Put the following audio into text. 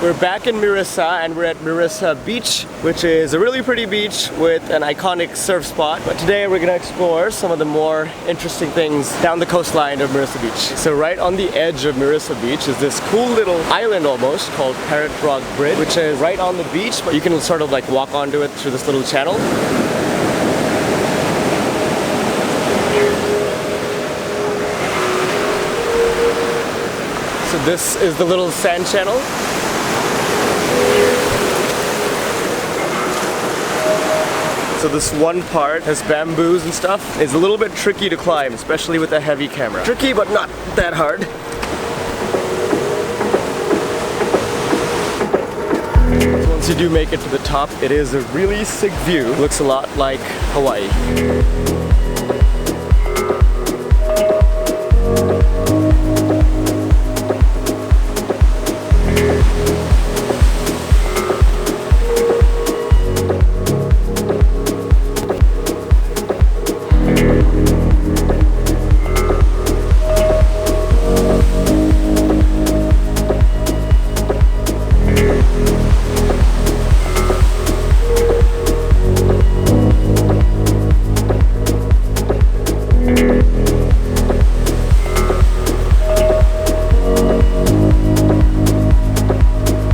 We're back in Mirissa and we're at Mirissa Beach, which is a really pretty beach with an iconic surf spot. But today we're gonna explore some of the more interesting things down the coastline of Mirissa Beach. So right on the edge of Mirissa Beach is this cool little island almost called Parrot Bridge, which is right on the beach, but you can sort of like walk onto it through this little channel. So this is the little sand channel. So this one part has bamboos and stuff. It's a little bit tricky to climb, especially with a heavy camera. Tricky, but not that hard. So once you do make it to the top, it is a really sick view. Looks a lot like Hawaii.